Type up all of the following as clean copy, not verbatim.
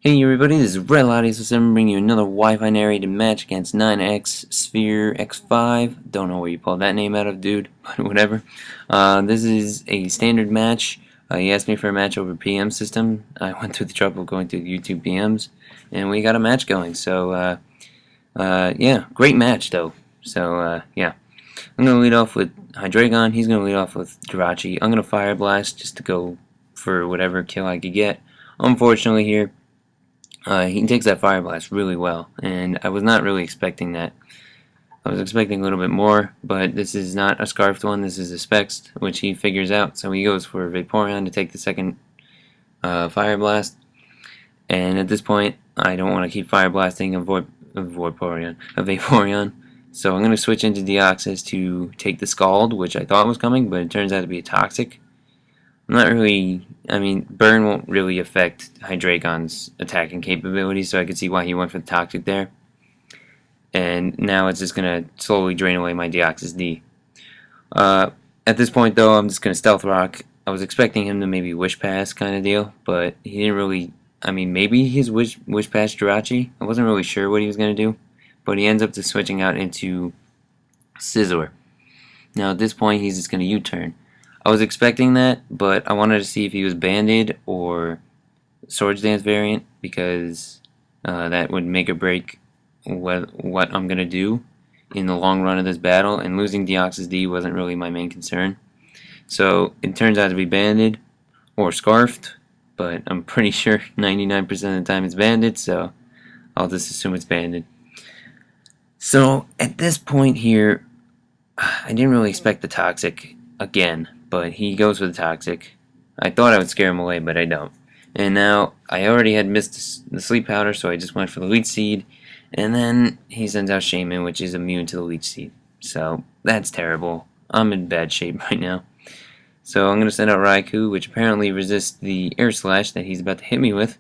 Hey everybody, this is RedLatios07 bringing you another Wi-Fi narrated match against 9XsphereX5. Don't know where you pulled that name out of, dude, but whatever. This is a standard match. He asked me for a match over PM system. I went through the trouble of going through YouTube PMs, and we got a match going. So, yeah, great match though. So, yeah. I'm going to lead off with Hydreigon. He's going to lead off with Jirachi. I'm going to Fire Blast just to go for whatever kill I could get. Unfortunately here, he takes that Fire Blast really well, and I was not really expecting that. I was expecting a little bit more, but this is not a Scarfed one, this is a Specs, which he figures out, so he goes for Vaporeon to take the second Fire Blast, and at this point, I don't want to keep Fire Blasting a Vaporeon, so I'm going to switch into Deoxys to take the Scald, which I thought was coming, but it turns out to be a Toxic. I'm not really, Burn won't really affect Hydreigon's attacking capabilities, so I could see why he went for the Toxic there. And now it's just going to slowly drain away my Deoxys D. At this point, though, I'm just going to Stealth Rock. I was expecting him to maybe Wish Pass kind of deal, but he didn't really, maybe his Wish Pass Jirachi. I wasn't really sure what he was going to do, but he ends up just switching out into Scizor. Now at this point, he's just going to U-turn. I was expecting that, but I wanted to see if he was Banded or Swords Dance variant, because that would make or break what I'm going to do in the long run of this battle, and losing Deoxys D wasn't really my main concern. So it turns out to be Banded or Scarfed, but I'm pretty sure 99% of the time it's Banded, so I'll just assume it's Banded. So at this point here, I didn't really expect the Toxic again, but he goes for the Toxic. I thought I would scare him away, but I don't. And now, I already had missed the Sleep Powder, so I just went for the Leech Seed. And then he sends out Shaman, which is immune to the Leech Seed. So, that's terrible. I'm in bad shape right now. So, I'm going to send out Raikou, which apparently resists the Air Slash that he's about to hit me with.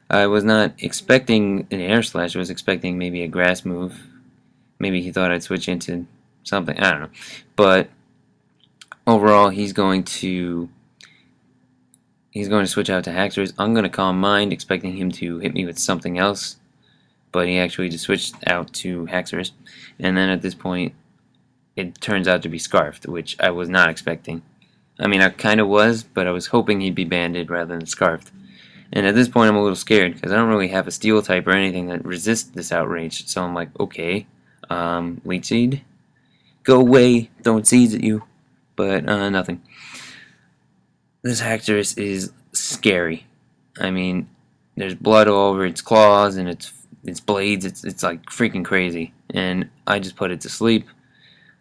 I was not expecting an Air Slash, I was expecting maybe a Grass move. Maybe he thought I'd switch into something, I don't know. But overall, he's going to switch out to Haxorus. I'm going to Calm Mind, expecting him to hit me with something else, but he actually just switched out to Haxorus. And then at this point, it turns out to be Scarfed, which I was not expecting. I kind of was, but I was hoping he'd be Banded rather than Scarfed. And at this point, I'm a little scared, because I don't really have a Steel type or anything that resists this outrage. So I'm like, okay, Leech Seed, go away, throwing seeds at you. But nothing. This Haxorus is scary. There's blood all over its claws and its blades. It's like freaking crazy. And I just put it to sleep.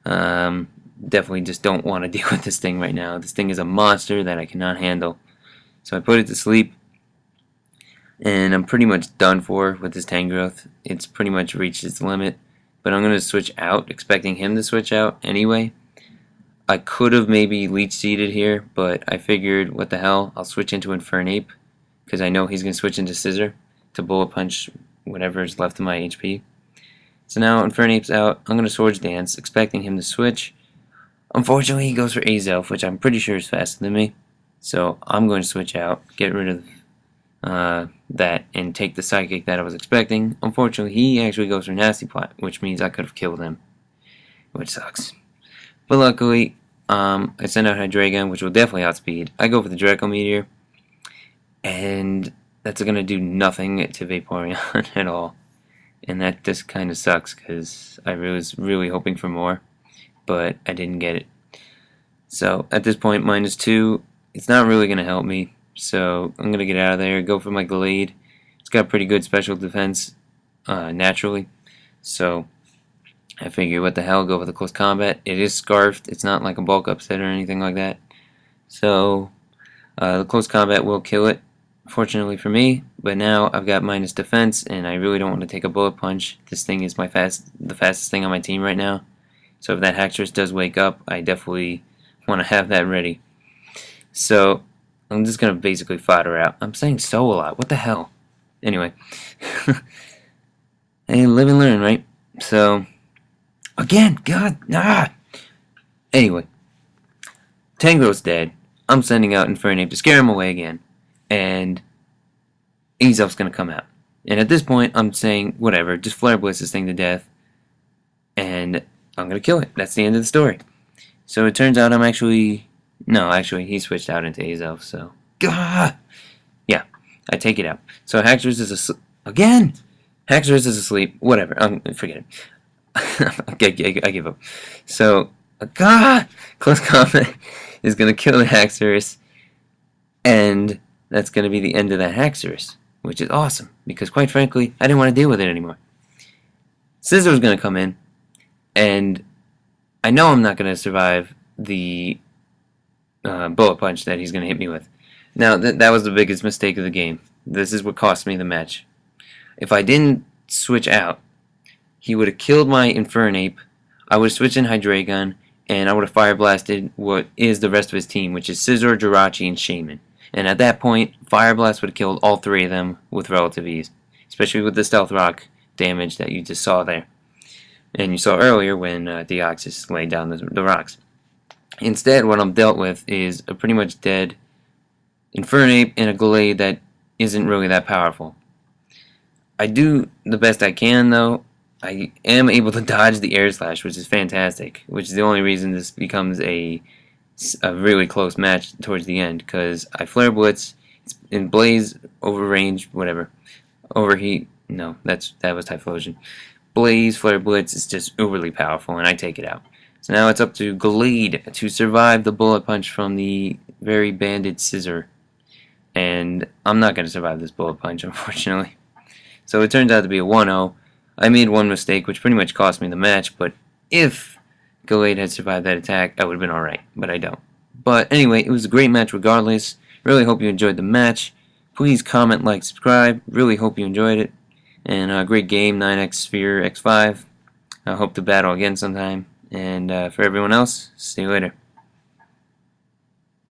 Definitely just don't want to deal with this thing right now. This thing is a monster that I cannot handle. So I put it to sleep. And I'm pretty much done for with this Tangrowth. It's pretty much reached its limit. But I'm going to switch out, expecting him to switch out anyway. I could have maybe Leech Seeded here, but I figured, what the hell, I'll switch into Infernape, because I know he's going to switch into Scizor to Bullet Punch whatever's left of my HP. So now Infernape's out. I'm going to Swords Dance, expecting him to switch. Unfortunately, he goes for Azelf, which I'm pretty sure is faster than me. So I'm going to switch out, get rid of that, and take the Psychic that I was expecting. Unfortunately, he actually goes for Nasty Plot, which means I could have killed him, which sucks. But luckily, I send out Hydreigon, which will definitely outspeed. I go for the Draco Meteor, and that's going to do nothing to Vaporeon at all. And that just kind of sucks, because I was really hoping for more, but I didn't get it. So at this point, -2, it's not really going to help me. So I'm going to get out of there, go for my Glade. It's got pretty good special defense naturally. So I figure, what the hell, go for the Close Combat. It is Scarfed. It's not like a bulk upset or anything like that. So the Close Combat will kill it, fortunately for me. But now I've got minus defense, and I really don't want to take a Bullet Punch. This thing is the fastest thing on my team right now. So if that Haxorus does wake up, I definitely want to have that ready. So I'm just going to basically fodder out. I'm saying so a lot. What the hell? Anyway. Hey, live and learn, right? So, again, God, Anyway, Tangrowth's dead. I'm sending out Infernape to scare him away again. And Azelf's gonna come out. And at this point, I'm saying, whatever, just Flare Blitz this thing to death, and I'm gonna kill it. That's the end of the story. So it turns out I'm actually... No, actually, he switched out into Azelf, so... Gah! Yeah, I take it out. So Haxorus is asleep. Again! Haxorus is asleep. Whatever, forget it. I give up. So, Close Combat is gonna kill the Haxorus, and that's gonna be the end of that Haxorus, which is awesome, because quite frankly, I didn't want to deal with it anymore. Scissor's gonna come in, and I know I'm not gonna survive the bullet punch that he's gonna hit me with. Now, that was the biggest mistake of the game. This is what cost me the match. If I didn't switch out, he would have killed my Infernape, I would have switched in Hydreigon, and I would have Fire Blasted what is the rest of his team, which is Scizor, Jirachi, and Shaman. And at that point, Fire Blast would have killed all three of them with relative ease, especially with the Stealth Rock damage that you just saw there. And you saw earlier when Deoxys laid down the rocks. Instead, what I'm dealt with is a pretty much dead Infernape and a Gallade that isn't really that powerful. I do the best I can, though. I am able to dodge the Air Slash, which is fantastic, which is the only reason this becomes a really close match towards the end, because I Flare Blitz, in Blaze, over range, whatever. Overheat, no, that was Typhlosion. Blaze, Flare Blitz is just uberly powerful, and I take it out. So now it's up to Gallade to survive the bullet punch from the very banded Scizor. And I'm not going to survive this bullet punch, unfortunately. So it turns out to be a 1-0. I made one mistake, which pretty much cost me the match, but if Gallade had survived that attack, I would have been alright, but I don't. But anyway, it was a great match regardless. Really hope you enjoyed the match. Please comment, like, subscribe. Really hope you enjoyed it. And a great game, 9XsphereX5. I hope to battle again sometime. And for everyone else, see you later.